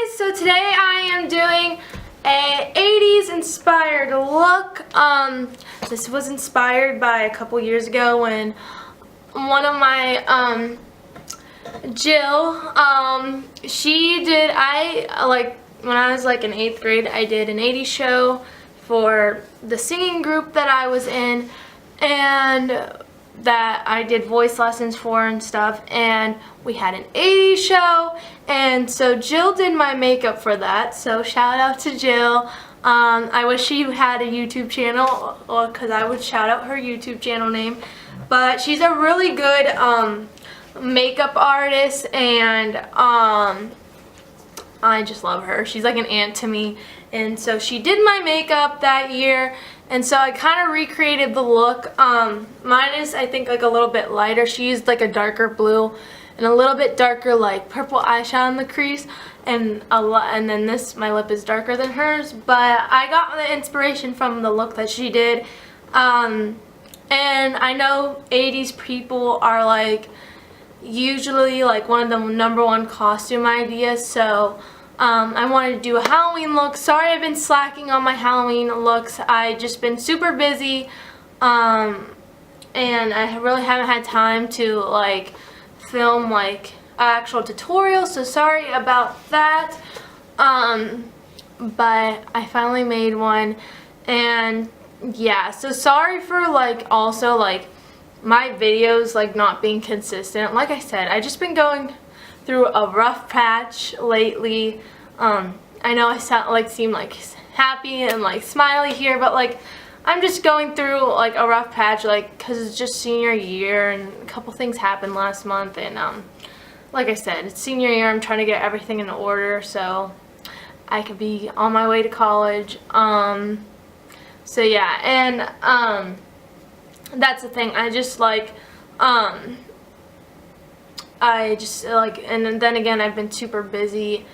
guys, so today I am doing a 80s inspired look. This was inspired by a couple years ago when one of my Jill, she did, when I was like in 8th grade, I did an 80s show for the singing group that I was in, and that I did voice lessons for and stuff, and we had an 80s show, and so Jill did my makeup for that, so shout out to Jill. I wish she had a YouTube channel, because I would shout out her YouTube channel name, but she's a really good makeup artist, and I just love her. She's like an aunt to me, and so she did my makeup that year, and so I kind of recreated the look. Mine is, I think, like a little bit lighter. She used like a darker blue and a little bit darker like purple eyeshadow in the crease, and then my lip is darker than hers, but I got the inspiration from the look that she did. And I know 80s people are like usually like one of the #1 costume ideas, so I wanted to do a Halloween look. Sorry I've been slacking on my Halloween looks. I just been super busy, and I really haven't had time to like film like actual tutorial, so sorry about that. But I finally made one, and yeah, so sorry for like also like my videos like not being consistent. Like I said, I just been going through a rough patch lately. I know I seem like happy and like smiley here, but like I'm just going through like a rough patch, like because it's just senior year and a couple things happened last month, and like I said, it's senior year. I'm trying to get everything in order so I could be on my way to college. So yeah, and that's the thing. I just like and then again, I've been super busy,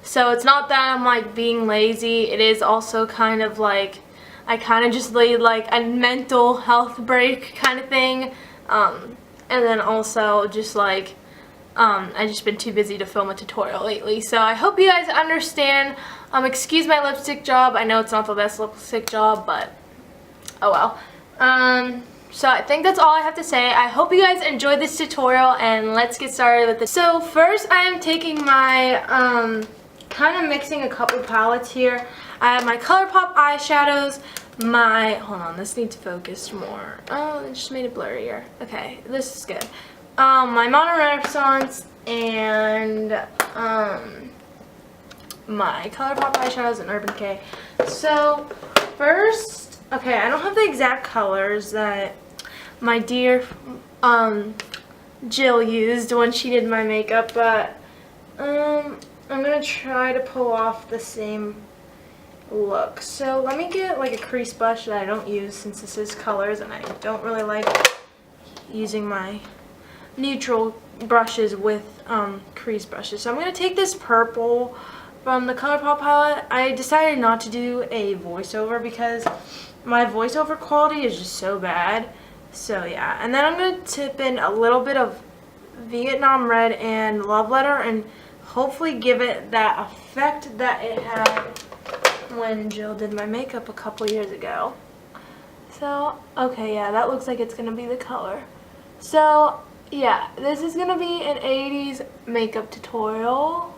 so it's not that I'm like being lazy. It is also kind of like I kind of just laid like a mental health break kind of thing, and then also just like I just been too busy to film a tutorial lately. So I hope you guys understand. Excuse my lipstick job. I know it's not the best lipstick job, but oh well. So I think that's all I have to say. I hope you guys enjoyed this tutorial, and let's get started with this. So first I am taking my, kind of mixing a couple palettes here. I have my ColourPop eyeshadows, hold on, this needs focused more. Oh, it just made it blurrier. Okay, this is good. My Modern Renaissance and, my ColourPop eyeshadows and Urban Decay. So first, okay, I don't have the exact colors that my dear Jill used when she did my makeup, but I'm gonna try to pull off the same look. So let me get like a crease brush that I don't use since this is colors, and I don't really like using my neutral brushes with crease brushes. So I'm gonna take this purple from the ColourPop palette. I decided not to do a voiceover because my voiceover quality is just so bad. So yeah, and then I'm going to tip in a little bit of Vietnam Red and Love Letter and hopefully give it that effect that it had when Jill did my makeup a couple years ago. So, okay, yeah, that looks like it's going to be the color. So, yeah, this is going to be an 80s makeup tutorial.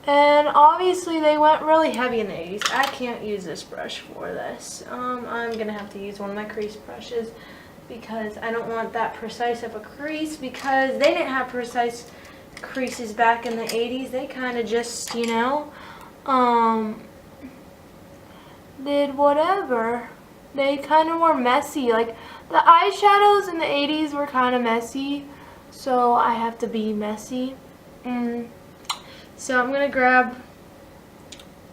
And obviously they went really heavy in the 80s. I can't use this brush for this. I'm going to have to use one of my crease brushes because I don't want that precise of a crease, because they didn't have precise creases back in the 80s. They kind of just, you know, did whatever. They kind of were messy. Like the eyeshadows in the 80s were kind of messy, so I have to be messy. So I'm going to grab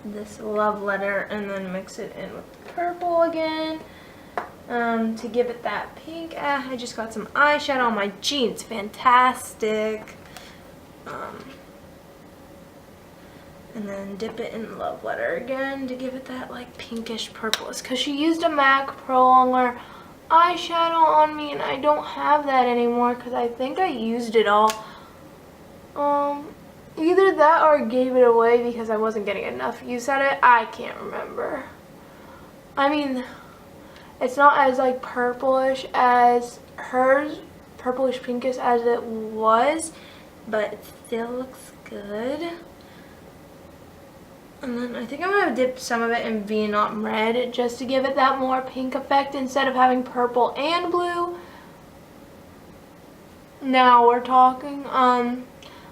this Love Letter and then mix it in with the purple again to give it that pink. I just got some eyeshadow on my jeans. Fantastic. And then dip it in Love Letter again to give it that like pinkish purplish. Because she used a MAC Pro Longer eyeshadow on me, and I don't have that anymore because I think I used it all. Either that or gave it away because I wasn't getting enough use out of it. I can't remember. I mean, it's not as like purplish as hers, purplish pinkish as it was, but it still looks good. And then I think I'm going to dip some of it in Vietnam red just to give it that more pink effect instead of having purple and blue. Now we're talking.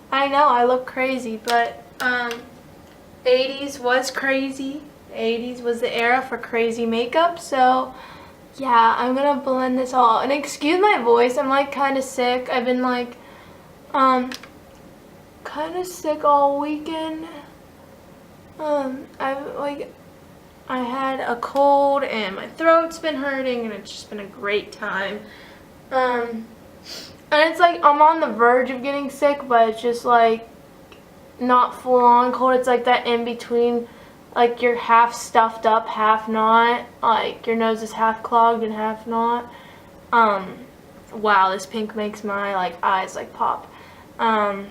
I know I look crazy, but 80s was crazy. 80s was the era for crazy makeup, so yeah, I'm gonna blend this all. And excuse my voice, I'm like kind of sick. I've been like kind of sick all weekend. I had a cold and my throat's been hurting, and it's just been a great time. And it's like I'm on the verge of getting sick, but it's just like not full on cold. It's like that in between, like you're half stuffed up, half not. Like your nose is half clogged and half not. Wow, this pink makes my like eyes like pop. Gonna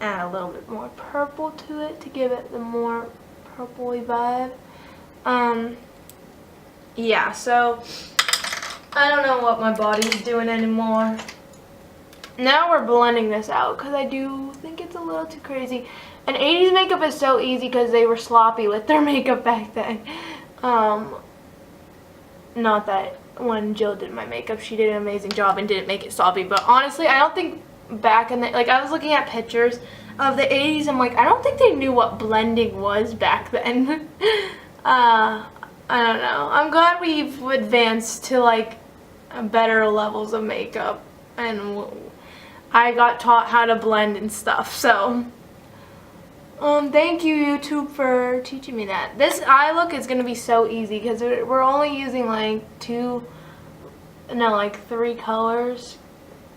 add a little bit more purple to it to give it the more purpley vibe. Yeah, so I don't know what my body's doing anymore. Now we're blending this out because I do think it's a little too crazy. And 80s makeup is so easy because they were sloppy with their makeup back then. Not that when Jill did my makeup, she did an amazing job and didn't make it sloppy. But honestly, I don't think back in the, like I was looking at pictures of the 80s, I'm like, I don't think they knew what blending was back then. I don't know. I'm glad we've advanced to like better levels of makeup, and I got taught how to blend and stuff. So thank you YouTube for teaching me that. This eye look is gonna be so easy because we're only using like three colors.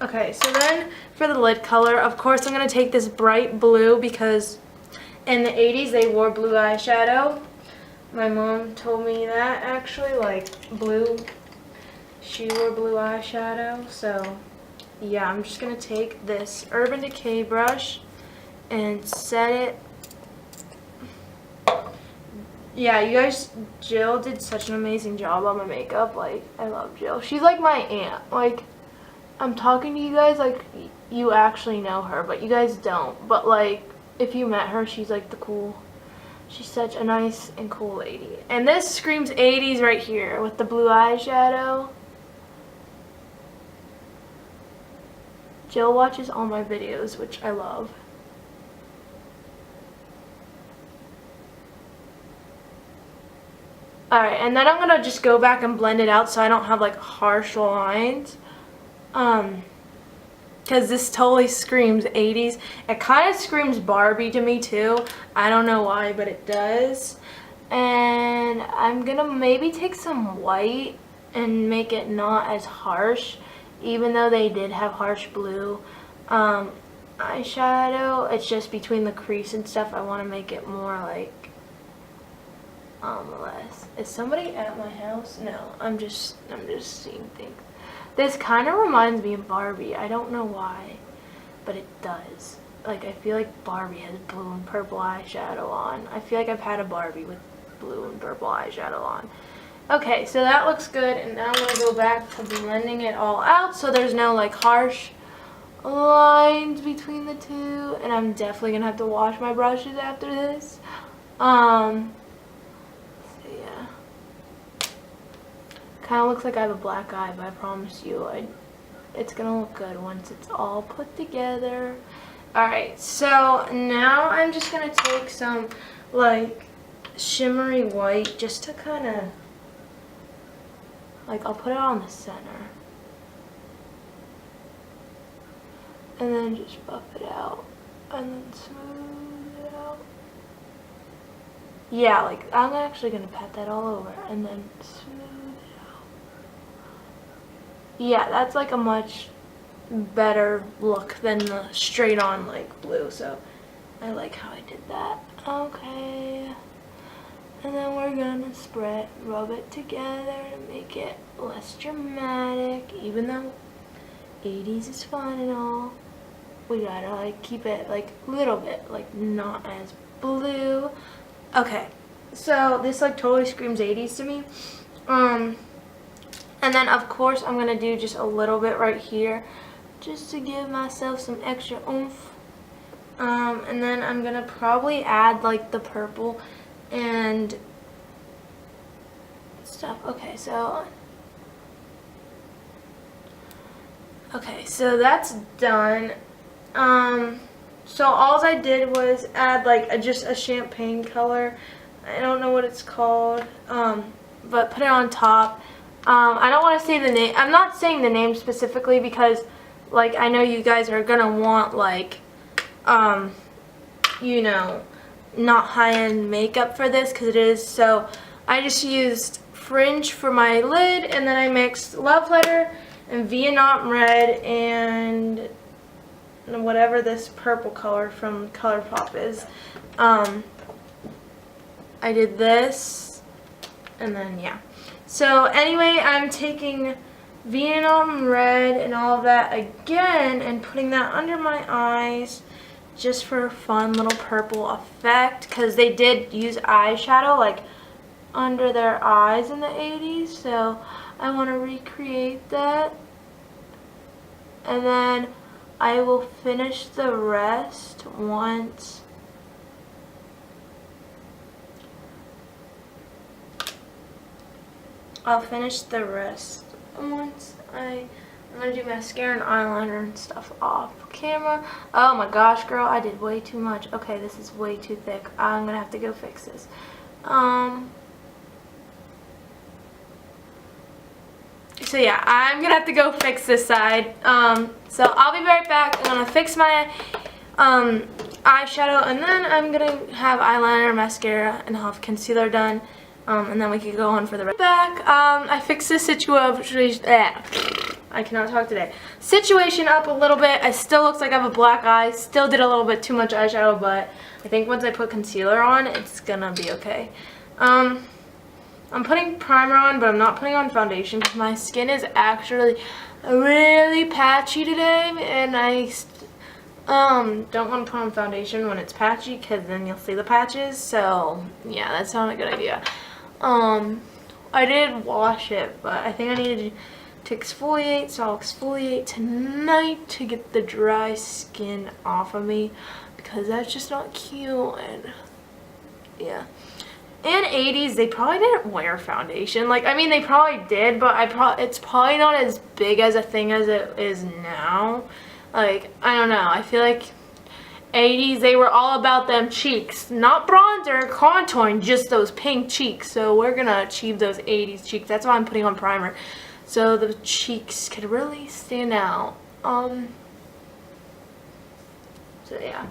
Okay, so then for the lid color, of course I'm gonna take this bright blue because in the 80s they wore blue eyeshadow. My mom told me that actually, like blue, she wore blue eyeshadow. So yeah, I'm just gonna take this Urban Decay brush and set it. Yeah, you guys, Jill did such an amazing job on my makeup. Like, I love Jill. She's like my aunt. Like, I'm talking to you guys like you actually know her, but you guys don't. But like, if you met her, she's like she's such a nice and cool lady. And this screams 80s right here with the blue eyeshadow. Jill watches all my videos, which I love. Alright, and then I'm going to just go back and blend it out so I don't have like harsh lines. Because this totally screams 80s. It kind of screams Barbie to me too. I don't know why, but it does. And I'm going to maybe take some white and make it not as harsh, even though they did have harsh blue eyeshadow. It's just between the crease and stuff. I want to make it more like less. Is somebody at my house? No, I'm just seeing things. This kind of reminds me of Barbie. I don't know why, but it does. Like, I feel like Barbie has blue and purple eyeshadow on. I feel like I've had a Barbie with blue and purple eyeshadow on. Okay, so that looks good, and now I'm going to go back to blending it all out so there's no like harsh lines between the two. And I'm definitely going to have to wash my brushes after this. Kind of looks like I have a black eye, but I promise you it's gonna look good once it's all put together. Alright, so now I'm just gonna take some like shimmery white just to kind of like, I'll put it on the center and then just buff it out and then smooth it out. Yeah, like I'm actually gonna pat that all over and then smooth. Yeah, that's like a much better look than the straight on like blue, so I like how I did that. Okay, and then we're gonna rub it together to make it less dramatic, even though 80s is fun and all. we gotta like keep it like a little bit like not as blue. Okay, so this like totally screams 80s to me. And then of course I'm gonna do just a little bit right here just to give myself some extra oomph. And then I'm gonna probably add like the purple and stuff. Okay, so that's done. So all I did was add like just a champagne color. I don't know what it's called, but put it on top. I don't want to say the name. I'm not saying the name specifically because like I know you guys are gonna want like you know, not high-end makeup for this because it is. So I just used fringe for my lid, and then I mixed Love Letter and Vietnam Red and whatever this purple color from ColourPop is. I did this, and then yeah. So anyway, I'm taking Vietnam Red and all of that again and putting that under my eyes just for a fun little purple effect, because they did use eyeshadow like under their eyes in the 80s, so I want to recreate that. And then I will finish the rest once I'm gonna do mascara and eyeliner and stuff off camera. Oh my gosh, girl, I did way too much. Okay, this is way too thick. I'm gonna have to go fix this. So yeah, I'm gonna have to go fix this side. So I'll be right back. I'm gonna fix my eyeshadow, and then I'm gonna have eyeliner, mascara, and I'll have concealer done. And then we can go on for the rest. Back. I fixed this situation. I cannot talk today. Situation up a little bit. It still looks like I have a black eye. Still did a little bit too much eyeshadow, but I think once I put concealer on, it's gonna be okay. I'm putting primer on, but I'm not putting on foundation because my skin is actually really patchy today, and I don't want to put on foundation when it's patchy because then you'll see the patches. So yeah, that's not a good idea. I did wash it, but I think I needed to exfoliate, so I'll exfoliate tonight to get the dry skin off of me because that's just not cute. And yeah, and 80s, they probably didn't wear foundation. Like, I mean, they probably did, but it's probably not as big as a thing as it is now. Like, I don't know, I feel like 80s, they were all about them cheeks, not bronzer, contouring, just those pink cheeks. So we're gonna achieve those 80s cheeks. That's why I'm putting on primer, so the cheeks could really stand out. So yeah.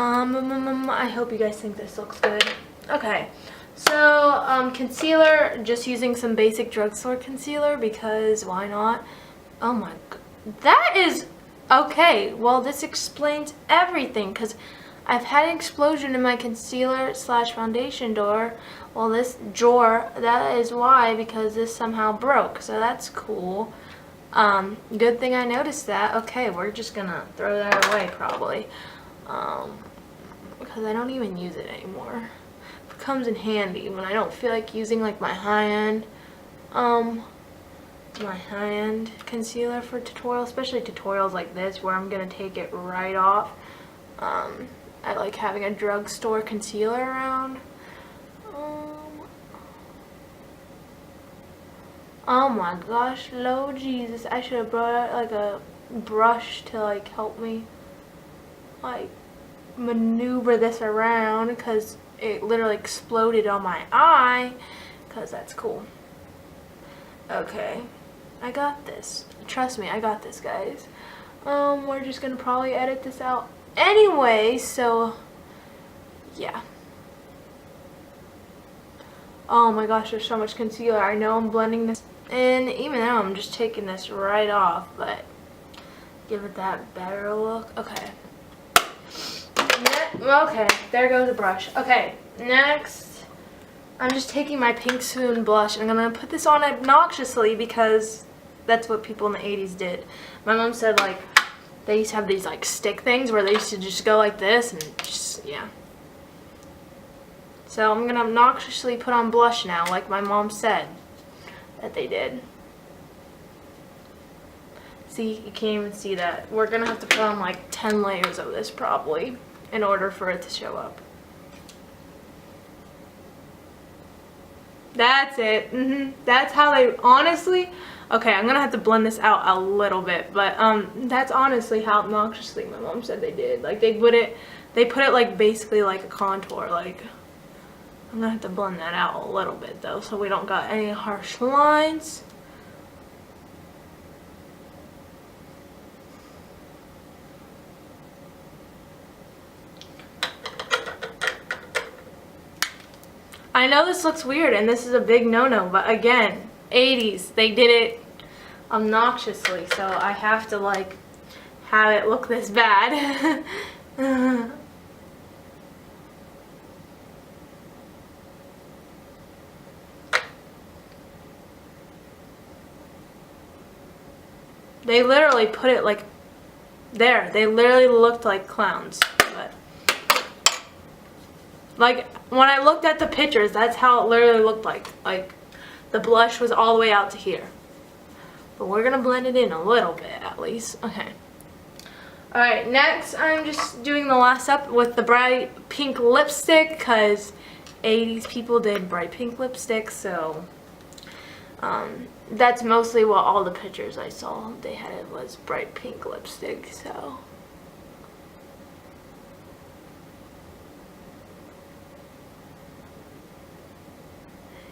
I hope you guys think this looks good. Okay, so concealer, just using some basic drugstore concealer because why not? Oh my god, that is okay. Well, this explains everything because I've had an explosion in my concealer / foundation drawer. Well, this drawer, that is why, because this somehow broke. So that's cool. Good thing I noticed that. Okay, we're just gonna throw that away probably. Because I don't even use it anymore. It comes in handy when I don't feel like using like my high-end concealer for tutorials, especially tutorials like this where I'm gonna take it right off. I like having a drugstore concealer around. Oh my gosh, Lord Jesus, I should have brought out like a brush to like help me like maneuver this around because it literally exploded on my eye, because that's cool. Okay, I got this. Trust me, I got this, guys. We're just gonna probably edit this out anyway, so yeah. Oh my gosh, there's so much concealer. I know I'm blending this in, even though I'm just taking this right off, but give it that better look. Okay. Okay, there goes the brush. Okay, next, I'm just taking my Pink Swoon blush and I'm gonna put this on obnoxiously because that's what people in the 80s did. My mom said, like, they used to have these, like, stick things where they used to just go like this and just, yeah. So I'm gonna obnoxiously put on blush now, like my mom said that they did. See, you can't even see that. We're gonna have to put on like 10 layers of this probably in order for it to show up. That's it. That's how they, honestly, okay, I'm gonna have to blend this out a little bit, but that's honestly how obnoxiously my mom said they did. Like they put it like basically like a contour. Like, I'm gonna have to blend that out a little bit though, so we don't got any harsh lines. I know this looks weird and this is a big no-no, but again, 80s, they did it obnoxiously, so I have to like have it look this bad. They literally put it like there. They literally looked like clowns. But like when I looked at the pictures, that's how it literally looked like. Like the blush was all the way out to here. But we're gonna blend it in a little bit at least. Okay. Alright, next I'm just doing the last step with the bright pink lipstick because 80s people did bright pink lipstick, so that's mostly what all the pictures I saw they had, it was bright pink lipstick. So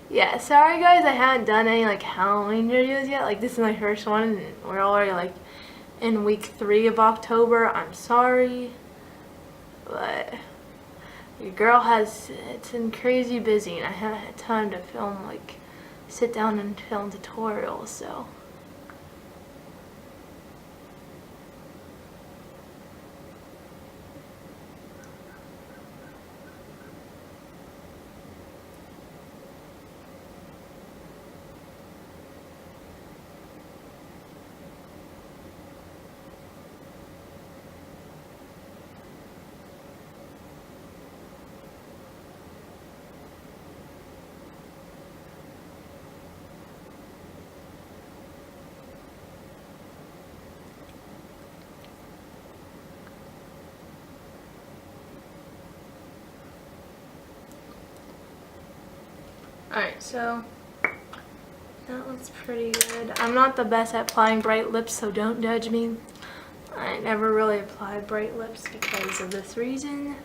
yeah, sorry guys, I haven't done any like Halloween videos yet. Like this is my first one and we're already like in week 3 of October. I'm sorry, but your girl it's been crazy busy and I haven't had time to film, like sit down and film tutorials, so. Alright, so that looks pretty good. I'm not the best at applying bright lips, so don't judge me. I never really applied bright lips because of this reason.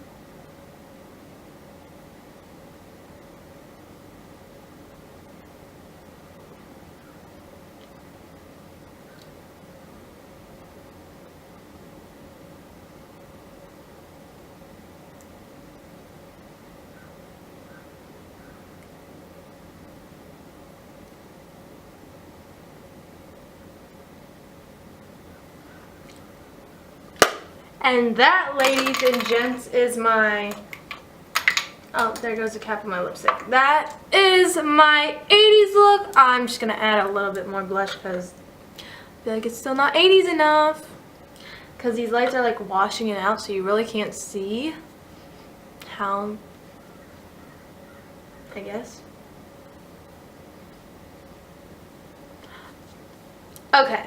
And that, ladies and gents, is my, oh, there goes the cap of my lipstick. That is my 80s look. I'm just going to add a little bit more blush because I feel like it's still not 80s enough. Because these lights are like washing it out, so you really can't see how, I guess. Okay.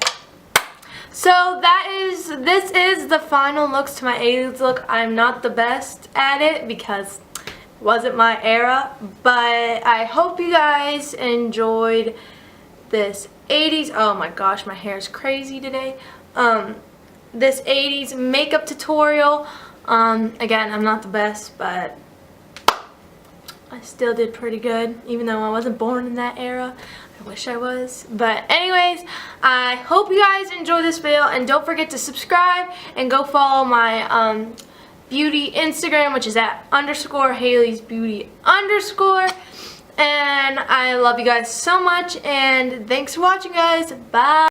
So this is the final looks to my 80s look. I'm not the best at it because it wasn't my era, but I hope you guys enjoyed this 80s, oh my gosh, my hair is crazy today, this 80s makeup tutorial. Again, I'm not the best, but I still did pretty good, even though I wasn't born in that era. I wish I was. But anyways, I hope you guys enjoyed this video, and don't forget to subscribe and go follow my beauty Instagram, which is at _Haley'sBeauty_. And I love you guys so much, and thanks for watching, guys. Bye.